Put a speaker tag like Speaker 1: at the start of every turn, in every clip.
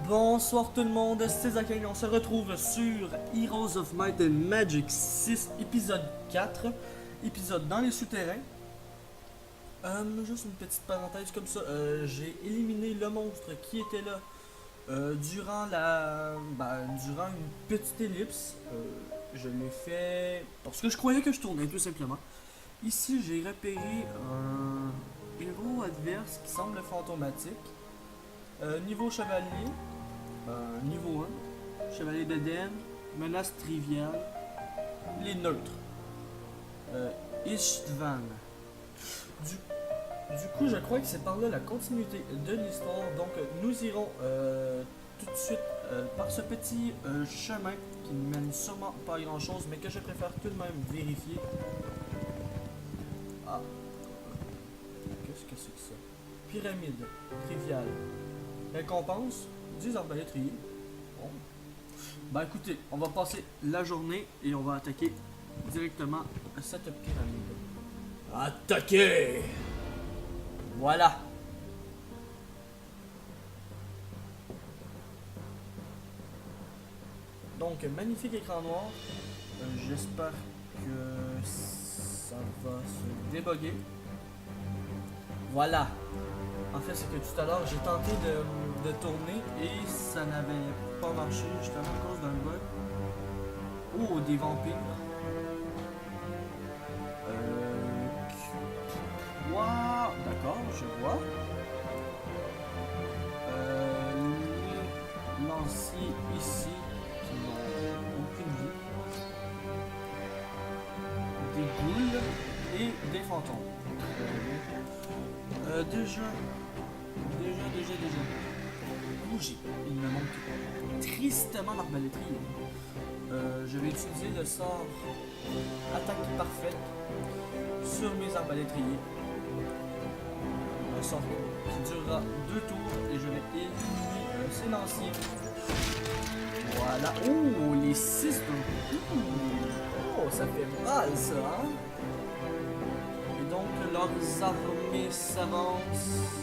Speaker 1: Bonsoir tout le monde, c'est Zachary, on se retrouve sur Heroes of Might and Magic 6, épisode 4, épisode dans les souterrains. Juste une petite parenthèse comme ça, j'ai éliminé le monstre qui était là durant une petite ellipse. Je l'ai fait parce que je croyais que je tournais tout simplement. Ici j'ai repéré un héros adverse qui semble fantomatique. Niveau chevalier, niveau 1, chevalier d'Eden, menace triviale, les neutres, Istvan. Du coup, je crois que c'est par là la continuité de l'histoire. Donc, nous irons tout de suite par ce petit chemin qui ne mène sûrement pas à grand chose, mais que je préfère tout de même vérifier. Ah, qu'est-ce que c'est que ça? Pyramide triviale. Récompense 10 arbalétriers. Bon. Bah écoutez, on va passer la journée et on va attaquer directement cette pyramide. Attaquer! Voilà. Donc, magnifique écran noir. J'espère que ça va se déboguer. Voilà. En fait, c'est que tout à l'heure, j'ai tenté de tourner et ça n'avait pas marché justement à cause d'un bug. Oh, des vampires. Wow, d'accord, je vois. Les lanciers ici qui n'ont aucune vie. Des ghouls et des fantômes. Déjà. Bouger. Il me manque tristement l'arbalétrier. Je vais utiliser le sort attaque parfaite sur mes arbalétriers. Un sort qui durera 2 tours et je vais éliminer ces lanciers. Voilà. Oh, les 6 Oh, ça fait mal ça, hein? Et donc leurs armées s'avancent.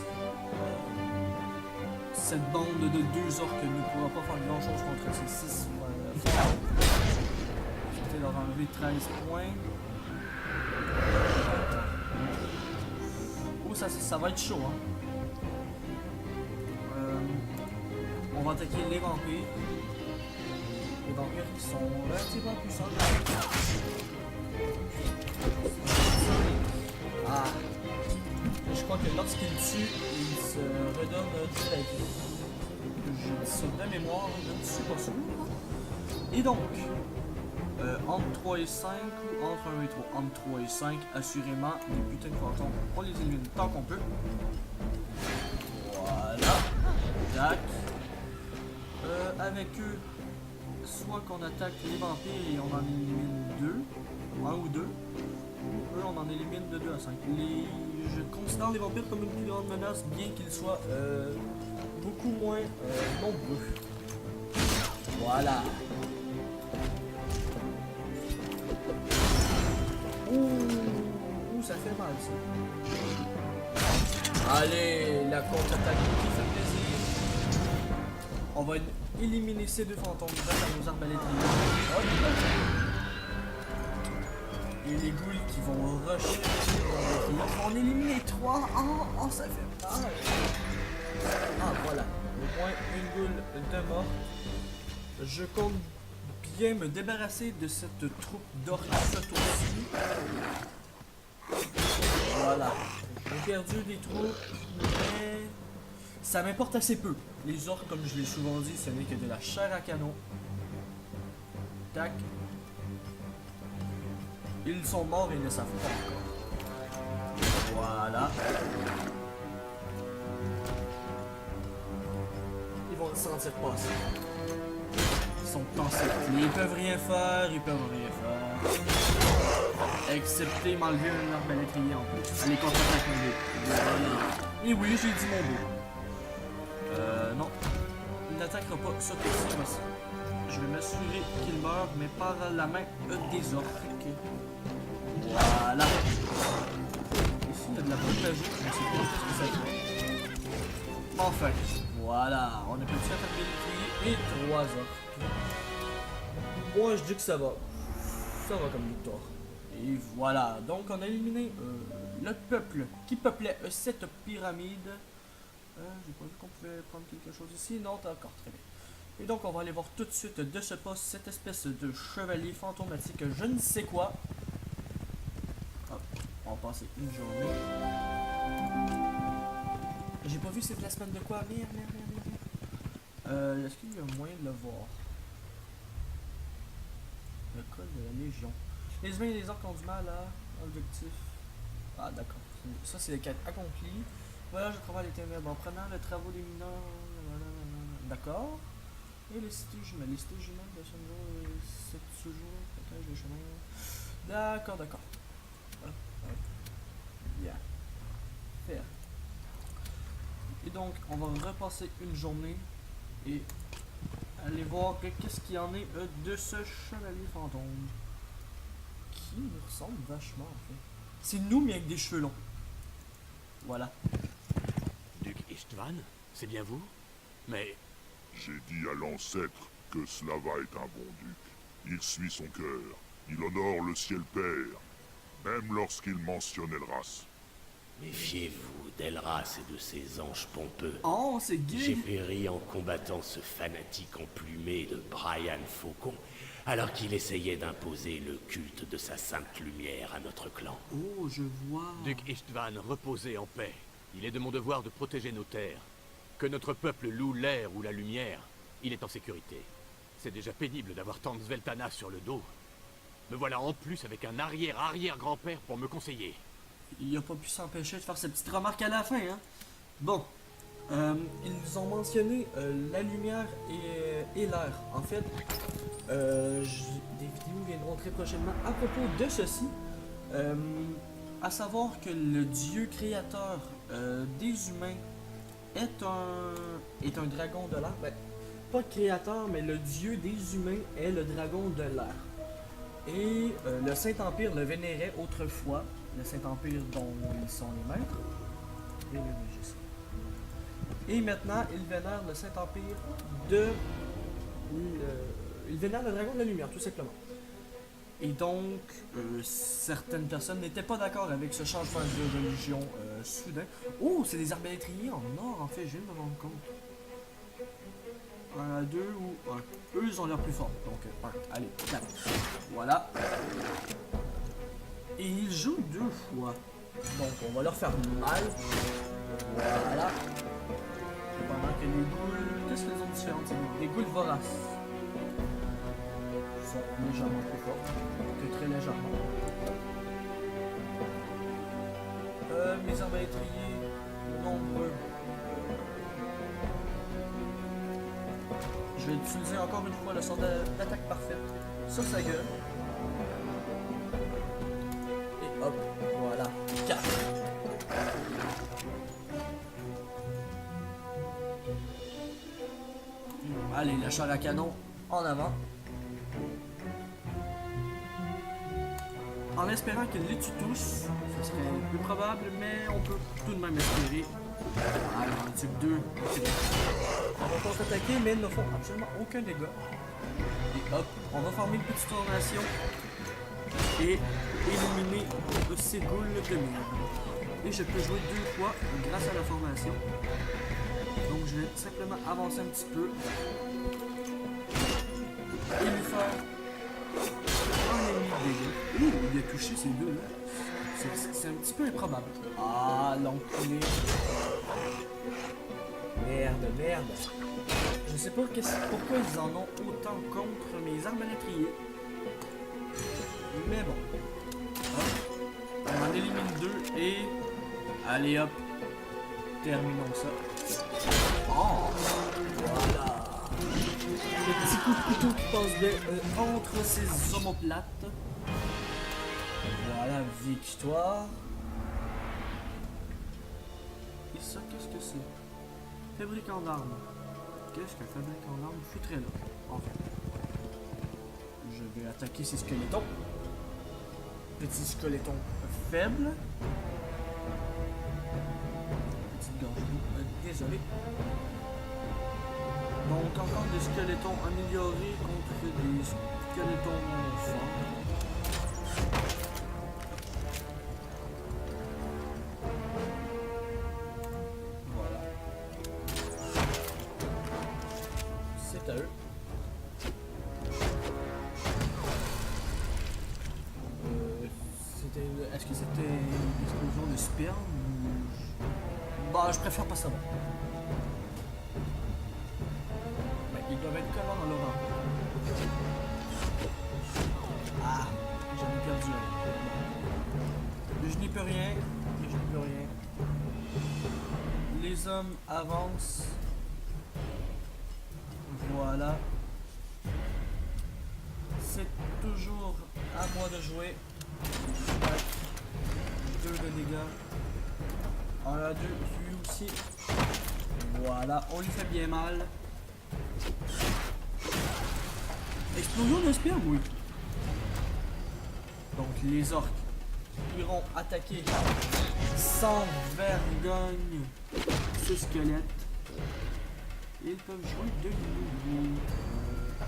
Speaker 1: Cette bande de 2 orques ne pourra pas faire grand chose contre ces 6 forts. Je vais leur enlever 13 points. Oh, ça va être chaud, hein. On va attaquer les vampires. Les vampires qui sont relativement puissants. Ah! Je crois que lorsqu'il tue, il se redonne de la vie. Je dis ça de mémoire, je ne suis pas sûr. Et donc, entre 3 et 5 ou entre 1 et 3? Entre 3 et 5, assurément, les putains de fantômes, on les élimine tant qu'on peut. Voilà. Tac. Avec eux, soit qu'on attaque les vampires et on en élimine 2, 1 ou 2. Eux, on en élimine de 2 à 5. Je considère les vampires comme une plus grande menace, bien qu'ils soient beaucoup moins nombreux. Voilà. Ouh, ça fait mal ça. Allez, la contre-attaque qui fait plaisir. On va éliminer ces 2 fantômes grâce à nos arbalétriers. Et les ghouls qui vont rusher. On élimine les 3. Oh, ça fait mal. Ah, voilà. Au moins une goule de mort. Je compte bien me débarrasser de cette troupe d'orques ce tour-ci. Voilà. J'ai perdu des troupes, mais ça m'importe assez peu. Les orques, comme je l'ai souvent dit, ce n'est que de la chair à canon. Tac. Ils sont morts et ne savent pas encore. Voilà. Ils vont le sentir passer. Ils sont encerclés. Ils peuvent rien faire, excepté m'enlever un arbalétrier en plus. Allez, contre-attaque. Et oui, j'ai dit mon beau. Non. Il n'attaquera pas ce coup-ci. Je vais m'assurer qu'il meurt, mais par la main des orques. Voilà. Ici, il y a de la poudre à jour. Je ne sais pas ce que ça fait. Enfin, Voilà, on a plus de 7 habilités et 3 orques. Moi, je dis que ça va. Ça va comme victoire. Et voilà, donc on a éliminé le peuple qui peuplait cette pyramide. J'ai pas vu qu'on pouvait prendre quelque chose ici. Non, d'accord, très bien. Et donc on va aller voir tout de suite de ce poste cette espèce de chevalier fantomatique, je ne sais quoi. Hop, on va passer une journée. J'ai pas vu c'est la semaine de quoi. Merde. Est-ce qu'il y a moyen de le voir? Le code de la Légion. Les humains et les orques ont du mal à objectif. Ah d'accord. Ça c'est les quêtes accomplies. Voyage à travers les ténèbres en prenant les travaux des mineurs. D'accord. Et les cités jumelles. Les cités jumelles de ce jour protègent les chemins. D'accord. Bien. Faire. Et donc on va repasser une journée et aller voir qu'est-ce qu'il y en est de ce chevalier fantôme. Qui me ressemble vachement en fait. C'est nous mais avec des cheveux longs. Voilà.
Speaker 2: Duc Istvan, c'est bien vous? Mais...
Speaker 3: J'ai dit à l'ancêtre que Slava est un bon duc. Il suit son cœur. Il honore le ciel père. Même lorsqu'il mentionne Elras.
Speaker 4: Méfiez-vous d'Elras et de ses anges pompeux.
Speaker 1: Oh, c'est
Speaker 4: J'ai
Speaker 1: gay.
Speaker 4: péri en combattant ce fanatique emplumé de Brian Faucon, alors qu'il essayait d'imposer le culte de sa sainte lumière à notre clan.
Speaker 1: Oh, je vois.
Speaker 2: Duc Istvan, reposez en paix. Il est de mon devoir de protéger nos terres. Que notre peuple loue l'air ou la lumière, il est en sécurité. C'est déjà pénible d'avoir tant de Sveltana sur le dos. Me voilà en plus avec un arrière-arrière-grand-père pour me conseiller.
Speaker 1: Il a pas pu s'empêcher de faire cette petite remarque à la fin, hein. Bon. Ils ont mentionné la lumière et l'air. En fait, des vidéos viendront très prochainement à propos de ceci. À savoir que le dieu créateur des humains est un dragon de l'air. Ben, pas créateur, mais le dieu des humains est le dragon de l'air. Et le Saint-Empire le vénérait autrefois. Le Saint-Empire dont ils sont les maîtres. Et le Régis. Et maintenant, ils vénèrent le Saint-Empire de... Ils vénèrent le dragon de la lumière, tout simplement. Et donc, certaines personnes n'étaient pas d'accord avec ce changement de religion soudain. Oh, c'est des arbalétriers en or, en fait, je viens de me rendre compte. Un à deux ou un. Eux, ils ont l'air plus forts. Donc, allez, 4. Voilà. Et ils jouent 2 fois. Donc, on va leur faire mal. Voilà. Pendant que les goules... Qu'est-ce qu'ils ont différent? Les goules voraces sont légèrement plus fortes. Que très légèrement. Mes arbalétriers nombreux. Je vais utiliser encore une fois le sort d'attaque parfaite sur sa gueule. Et hop, voilà, 4. Allez, la char à canon en avant. En espérant qu'ils les tuent tous, ce serait peu probable, mais on peut tout de même espérer. Allez, on tue 2. On va contre-attaquer, mais ils ne font absolument aucun dégât. Et hop, on va former une petite formation et éliminer ces goules de merde. Et je peux jouer 2 fois grâce à la formation. Donc je vais simplement avancer un petit peu et lui faire un ennemi de dégâts. Ouh, il a touché ces deux-là. C'est un petit peu improbable. Ah, l'enculé. Merde. Je sais pas pourquoi ils en ont autant contre mes arbalétriers. Mais bon. Hop. On en élimine 2 et... Allez hop. Terminons ça. Oh! Voilà. Le petit coup de couteau qui passe bien entre ces omoplates. Voilà, victoire. Et ça, qu'est-ce que c'est? Fabricant d'armes. Qu'est-ce qu'un fabricant d'armes foutrait là? Enfin. Je vais attaquer ces squelettons. Petit squeletton faible. Petite gorge d'eau. Désolé. Donc encore des squelettons améliorés contre des squelettons forts. Voilà. C'est à eux. Est-ce que c'était une explosion de sperme ou... Bah, je préfère pas savoir. Ben, ils doivent être collants dans leur rang. Ah, j'en ai perdu un. Je n'y peux rien. Je n'y peux rien. Les hommes avancent. Voilà. C'est toujours à moi de jouer. 2 de dégâts. On a 2, lui aussi. Voilà, on lui fait bien mal. Explosion de sperme, oui. Donc les orques iront attaquer sans vergogne ce squelette. Ils peuvent jouer de nouveau.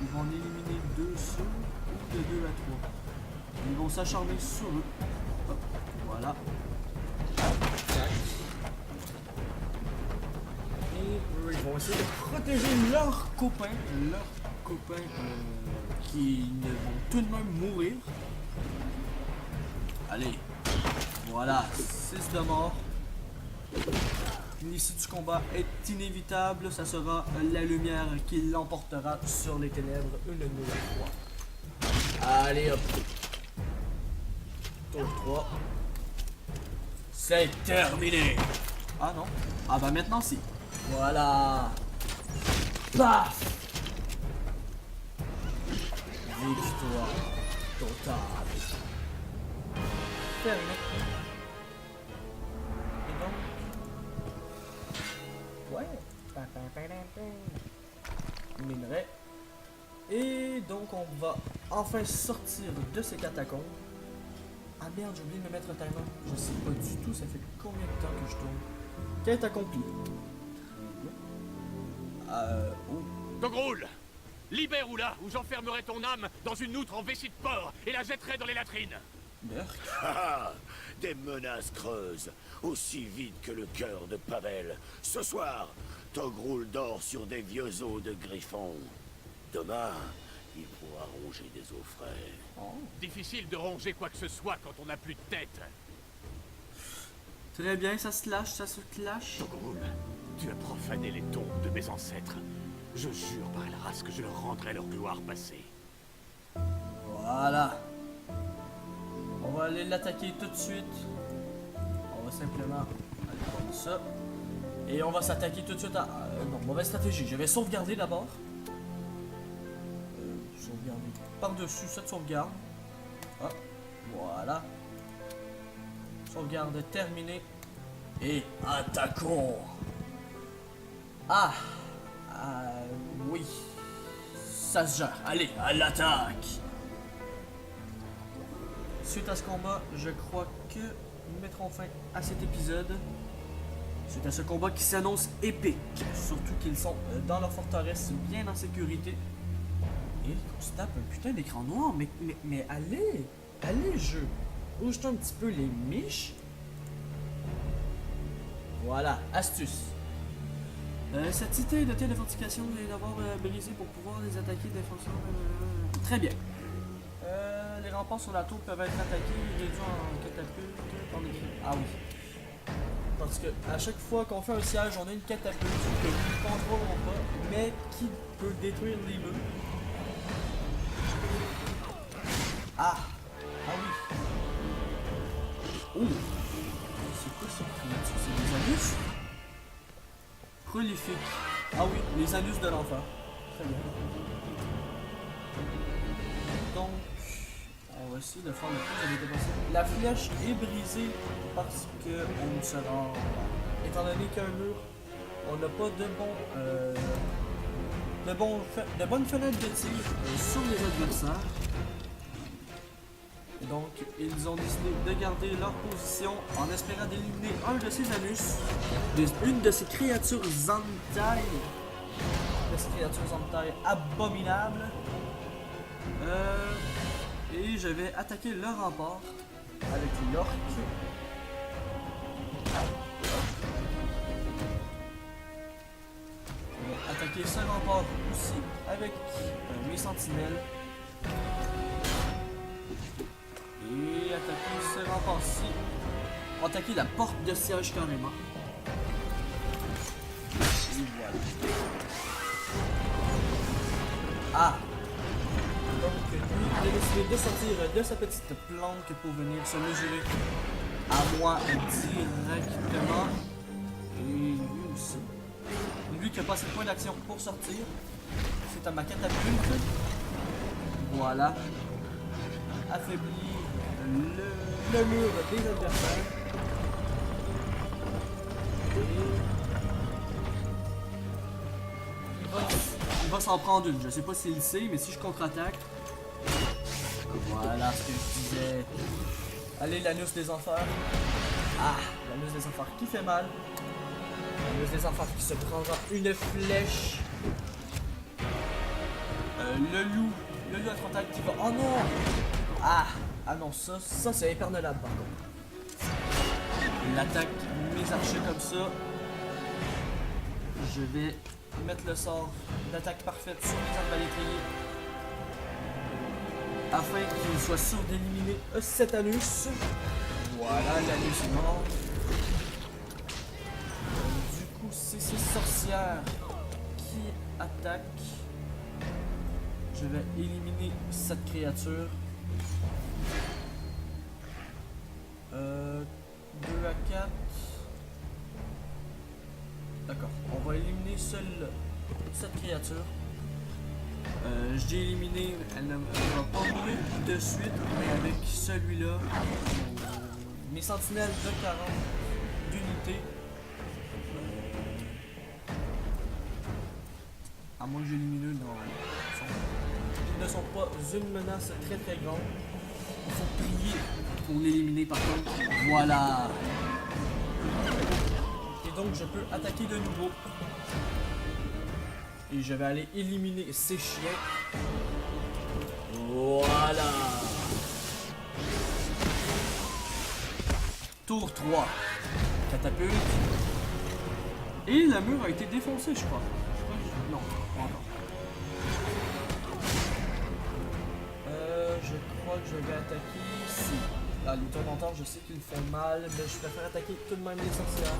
Speaker 1: Ils vont en éliminer 2 sur ou de 2 à 3. Ils vont s'acharner sur eux. Hop, voilà. Et eux, ils vont essayer de protéger leurs copains. Qui ne vont tout de même mourir. Allez. Voilà. 6 de mort. L'issue du combat est inévitable. Ça sera la lumière qui l'emportera sur les ténèbres une nouvelle fois. Allez hop. Tour 3. C'est terminé. Ah non. Ah bah maintenant si. Voilà. Paf. Victoire totale. Fermé. Et donc... Ouais. Minerai. Et donc on va enfin sortir de ces catacombes. Ah merde, j'ai oublié de me mettre un timer. Je sais pas du tout, ça fait combien de temps que je tourne. Quête accomplie. Oh.
Speaker 2: Togrul, libère Oula ou j'enfermerai ton âme dans une outre en vessie de porc et la jetterai dans les latrines.
Speaker 1: Berk.
Speaker 4: Ah, des menaces creuses, aussi vides que le cœur de Pavel. Ce soir, Togrul dort sur des vieux os de griffon. Demain, il pourra ronger des os frais.
Speaker 1: Oh.
Speaker 2: Difficile de ronger quoi que ce soit quand on n'a plus de tête.
Speaker 1: Très bien, ça se lâche, ça se clash.
Speaker 2: Togrul, tu as profané les tombes de mes ancêtres. Je jure par la race que je leur rendrai leur gloire passée.
Speaker 1: Voilà. On va aller l'attaquer tout de suite. On va simplement aller prendre ça. Et on va s'attaquer tout de suite à... non, mauvaise stratégie. Je vais sauvegarder d'abord. Sauvegarder par-dessus cette sauvegarde. Ah, voilà. Sauvegarde terminée. Et attaquons. Ah. Oui. Ça se gère. Allez, à l'attaque. Suite à ce combat, je crois que nous mettrons fin à cet épisode. Suite à ce combat qui s'annonce épique. Surtout qu'ils sont dans leur forteresse bien en sécurité. Et qu'on se tape un putain d'écran noir. Mais allez jeu. Bouge-toi un petit peu les miches. Voilà, astuce. Cette cité est dotée de fortifications et d'avoir brisé pour pouvoir les attaquer défenseurs. Très bien. Les remparts sur la tour peuvent être attaqués et réduits en catapulte. Ah oui. Parce que à chaque fois qu'on fait un siège, on a une catapulte que nous ne contrôlons pas, mais qui peut détruire les murs. Ah! Ah oui! Oh! C'est quoi ça? C'est des anus? Prolifique. Ah oui, les anus de l'enfer. Très bien. Donc, on va essayer de faire le plus de dégâts possible. La flèche est brisée parce que on se rend... Étant donné qu'un mur, on n'a pas de bonnes fenêtres de tir sur les adversaires. Donc, ils ont décidé de garder leur position en espérant d'éliminer un de ces anus, une de ces créatures Zantai. de ces créatures en taille abominable. Et je vais attaquer le rempart avec l'orque. Je vais attaquer ce rempart aussi avec mes sentinelles. Et attaquer ce rempart-ci. Attaquer la porte de siège carrément. Et voilà. Ah! Donc lui, il a décidé de sortir de sa petite planque pour venir se mesurer à moi directement. Et lui aussi. Lui qui a passé le point d'action pour sortir. C'est à ma catapulte. Voilà. Affaiblir le mur des adversaires. Il va s'en prendre une. Je sais pas s'il le sait, mais si je contre-attaque. Voilà ce que je disais. Allez, l'anus des enfers. Ah, l'anus des enfers qui fait mal. L'anus des enfers qui se prendra une flèche. Le loup à frontal qui va. Oh non! Ah non, ça c'est impernolable par contre. Il attaque mes archers comme ça. Je vais mettre le sort d'attaque parfaite sur les arbalétriers afin qu'il soit sûr d'éliminer cet anus. Voilà, l'anus est mort. Du coup, c'est ces sorcières qui attaquent. Je vais éliminer cette créature. 2 à 4. D'accord, on va éliminer cette créature. J'ai éliminé, elle ne va pas mourir de suite, mais avec celui-là, mes sentinelles de 40 d'unités. À moins que j'élimine une, non. Ils ne sont pas une menace très très grande. Il faut prier pour l'éliminer par contre. Voilà. Et donc je peux attaquer de nouveau. Et je vais aller éliminer ces chiens. Voilà. Tour 3. Catapulte. Et le mur a été défoncé, je crois. Non, pas encore. Je crois que je vais attaquer ici. Ah, les tourmenteurs, je sais qu'ils font mal, mais je préfère attaquer tout de même les sorcières.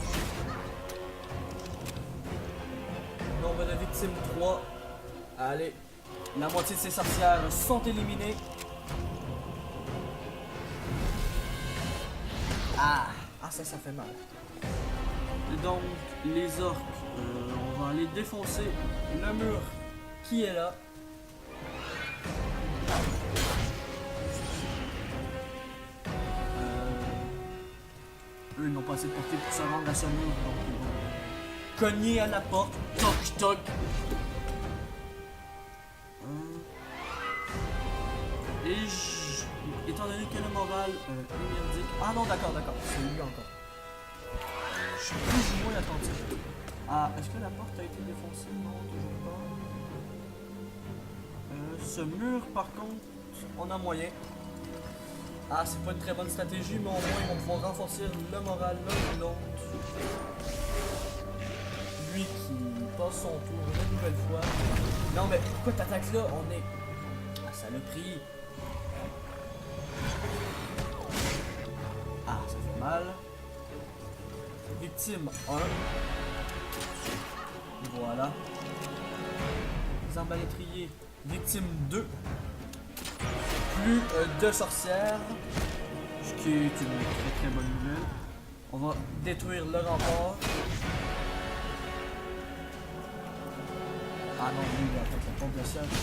Speaker 1: Nombre de victimes 3. Allez, la moitié de ces sorcières sont éliminées. Ah, ça fait mal. Et donc, les orques, on va aller défoncer le mur qui est là. Eux n'ont pas assez de portée pour se rendre à ce mur, donc ils vont cogner à la porte. Toc toc. Et étant donné que le moral indique. Ah non, d'accord, c'est lui encore. Je suis plus ou moins attentif. Ah, est-ce que la porte a été défoncée? Non, toujours pas. Ce mur, par contre, on a moyen. Ah, c'est pas une très bonne stratégie, mais au moins ils vont pouvoir renforcer le moral l'un de l'autre. Lui qui passe son tour une nouvelle fois. Non, mais pourquoi t'attaques là? On est. Ah, ça l'a pris. Ah, ça fait mal. Victime 1. Voilà. Les arbalétriers. Victime 2. Plus de sorcières. Ce qui est une très très bonne nouvelle. On va détruire le rempart. Ah non, lui il va attaquer la porte de siège.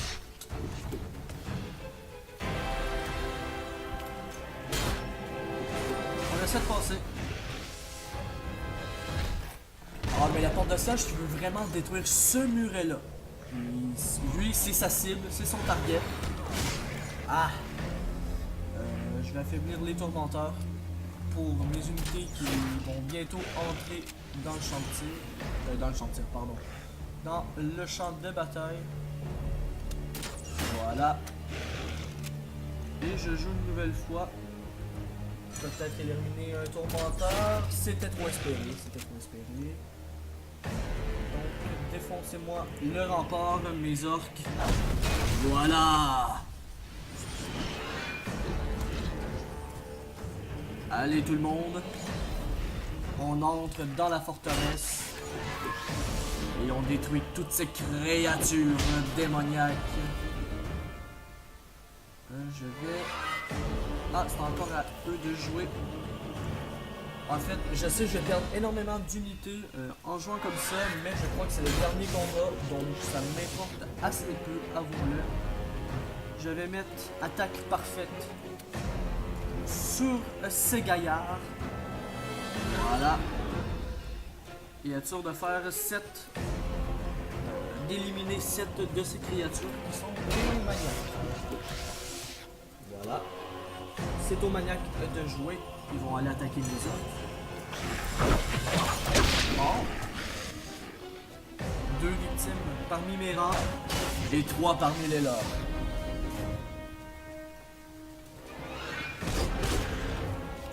Speaker 1: On essaie de passer. Ah mais la porte de siège, tu veux vraiment détruire ce muret-là. Lui, c'est sa cible, c'est son target. Ah! Je vais affaiblir les tourmenteurs pour mes unités qui vont bientôt entrer dans le chantier. Dans le chantier, pardon. dans le champ de bataille. Voilà. Et je joue une nouvelle fois. Peut-être éliminer un tourmenteur. C'était trop espéré. C'était trop espéré. Donc, défoncez-moi le rempart, mes orques. Voilà. Allez tout le monde. On entre dans la forteresse. Et on détruit toutes ces créatures démoniaques. Je vais... Ah, c'est encore à eux de jouer. En fait, je sais que je vais perdre énormément d'unités en jouant comme ça, mais je crois que c'est le dernier combat, donc ça m'importe assez peu, avouons-le. Je vais mettre attaque parfaite sur ces gaillards. Voilà. Et être sûr de faire 7, d'éliminer 7 de ces créatures qui sont démoniaques. Voilà. C'est aux maniaques de jouer. Ils vont aller attaquer les autres. Bon. 2 victimes parmi mes rangs et 3 parmi les leurs.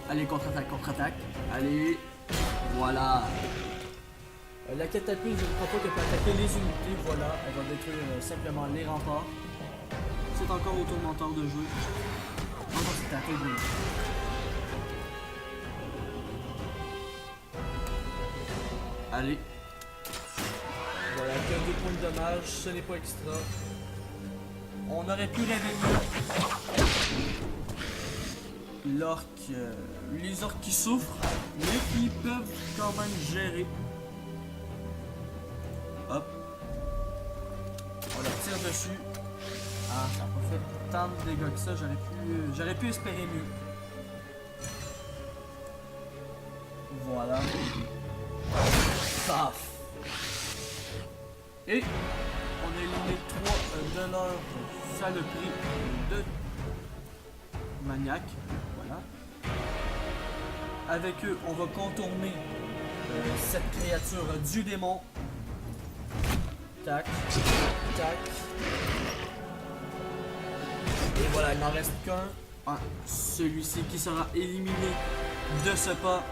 Speaker 1: Allez, contre-attaque, contre-attaque. Allez. Voilà. La catapulte, je ne crois pas qu'elle peut attaquer les unités. Voilà, elle va détruire simplement les remparts. C'est encore au tourmenteur de jouer. Oh non, c'est à toi de jouer. Allez. Voilà, que 2 points de dommage, ce n'est pas extra. On aurait pu rêver mieux. L'orque, les orques qui souffrent, mais qui peuvent quand même gérer. Hop. On leur tire dessus. Ah, ça n'a pas fait tant de dégâts que ça, j'aurais pu espérer mieux. Voilà. Paf. Et on a éliminé 3 de leurs saloperies de maniaques. Voilà. Avec eux, on va contourner cette créature du démon. Tac, tac. Et voilà, il n'en reste qu'un. Ah, celui-ci qui sera éliminé de ce pas.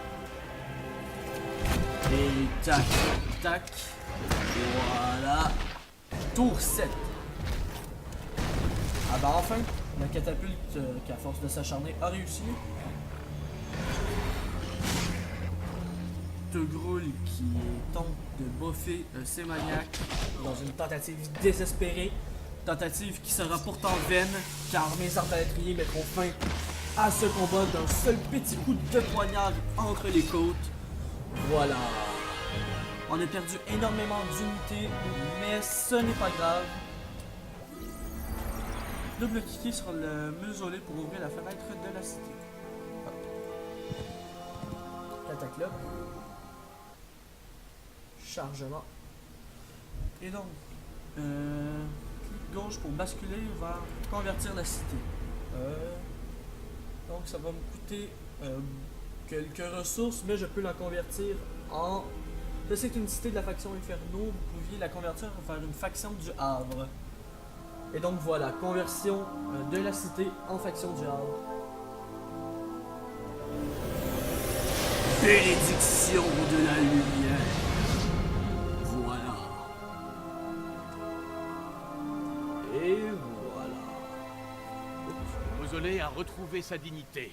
Speaker 1: Et tac, tac. Voilà. Tour 7. Ah bah enfin, la catapulte qui à force de s'acharner a réussi. Toggrul qui tente de boffer ses maniaques dans une tentative désespérée. Tentative qui sera pourtant vaine, car mes arbalétriers mettront fin à ce combat d'un seul petit coup de poignard entre les côtes. Voilà. On a perdu énormément d'unités, mais ce n'est pas grave. Double-cliquer sur le mausolée pour ouvrir la fenêtre de la cité. Hop. Attaque là. Chargement. Et donc, clic gauche pour basculer vers convertir la cité. Donc ça va me coûter quelques ressources, mais je peux la convertir en... Je sais que c'est une cité de la faction Inferno, vous pouviez la convertir vers une faction du Havre. Et donc voilà, conversion de la cité en faction du Havre. Bénédiction de la lumière. Voilà. Et voilà.
Speaker 2: Le mausolée a retrouvé sa dignité.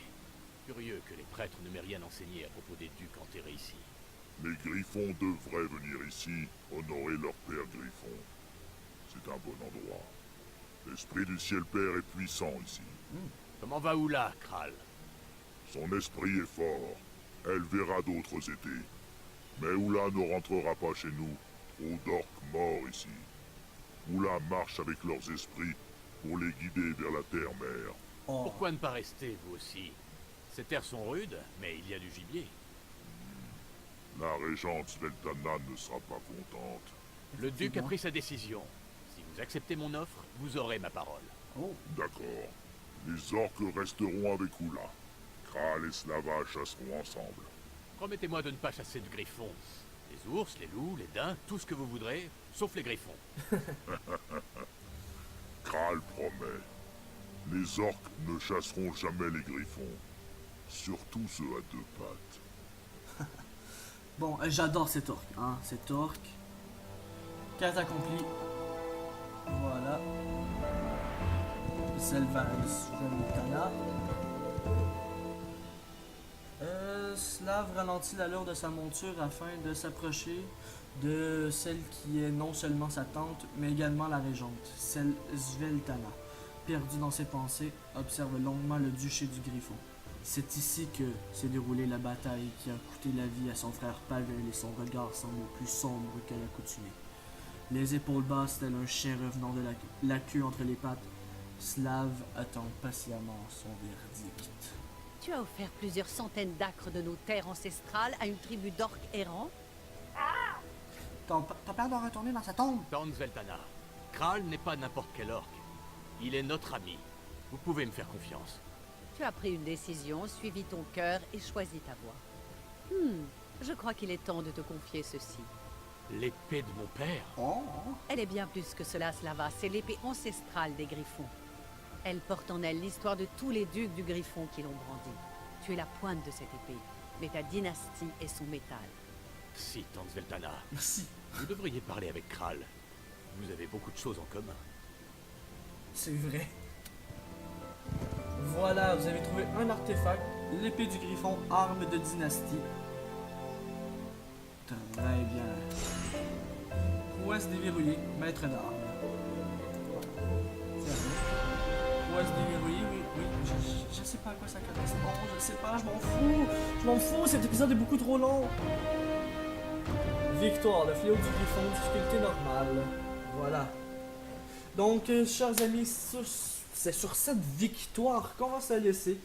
Speaker 2: Curieux que les prêtres ne m'aient rien enseigné à propos des ducs enterrés ici.
Speaker 3: Les Griffons devraient venir ici honorer leur père Griffon. C'est un bon endroit. L'esprit du ciel père est puissant ici.
Speaker 2: Comment va Oula, Kral?
Speaker 3: Son esprit est fort. Elle verra d'autres étés. Mais Oula ne rentrera pas chez nous. Trop d'orques morts ici. Oula marche avec leurs esprits pour les guider vers la terre-mère.
Speaker 1: Oh.
Speaker 2: Pourquoi ne pas rester, vous aussi? Ces terres sont rudes, mais il y a du gibier.
Speaker 3: La régente Sveltana ne sera pas contente.
Speaker 2: Le duc a pris sa décision. Si vous acceptez mon offre, vous aurez ma parole.
Speaker 1: Oh.
Speaker 3: D'accord. Les orques resteront avec Oula. Kral et Slava chasseront ensemble.
Speaker 2: Promettez-moi de ne pas chasser de griffons. Les ours, les loups, les daims, tout ce que vous voudrez, sauf les griffons.
Speaker 3: Kral promet. Les orques ne chasseront jamais les griffons. Surtout ceux à deux pattes.
Speaker 1: Bon, j'adore cet orc, hein, cet orc. Quête accomplie. Voilà. Sveltana. Slav ralentit l'allure de sa monture afin de s'approcher de celle qui est non seulement sa tante, mais également la régente, celle Sveltana. Perdu dans ses pensées, observe longuement le duché du Griffon. C'est ici que s'est déroulée la bataille qui a coûté la vie à son frère Pavel et son regard semble plus sombre que l'accoutumée. Les épaules basses tel un chien revenant de la queue entre les pattes, Slav attend patiemment son verdict.
Speaker 5: Tu as offert plusieurs centaines d'acres de nos terres ancestrales à une tribu d'orques errants?
Speaker 1: Ton père doit retourner dans sa tombe.
Speaker 2: Tante Sveltana, Kral n'est pas n'importe quel orc. Il est notre ami. Vous pouvez me faire confiance.
Speaker 5: Tu as pris une décision, suivi ton cœur et choisi ta voie. Je crois qu'il est temps de te confier ceci.
Speaker 2: L'épée de mon père?
Speaker 1: Oh,
Speaker 5: Elle est bien plus que cela, Slava. C'est l'épée ancestrale des Griffons. Elle porte en elle l'histoire de tous les ducs du Griffon qui l'ont brandie. Tu es la pointe de cette épée, mais ta dynastie est son métal.
Speaker 2: Si, Tante Sveltana.
Speaker 1: merci.
Speaker 2: Vous devriez parler avec Kral. Vous avez beaucoup de choses en commun.
Speaker 1: C'est vrai. Voilà, vous avez trouvé un artefact, l'épée du Griffon, arme de dynastie. Très bien. Prouesse déverrouillée, maître d'armes. Prouesse déverrouillée, oui. Je sais pas à quoi ça correspond, je sais pas, je m'en fous. Je m'en fous, cet épisode est beaucoup trop long. Victoire, le fléau du Griffon, difficulté normale. Voilà. Donc, chers amis, c'est sur cette victoire qu'on va se laisser.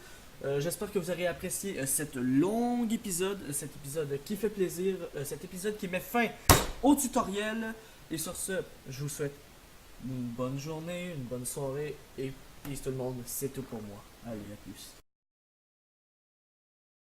Speaker 1: J'espère que vous aurez apprécié cet long épisode, cet épisode qui fait plaisir, cet épisode qui met fin au tutoriel. Et sur ce, je vous souhaite une bonne journée, une bonne soirée et peace tout le monde. C'est tout pour moi. Allez, à plus.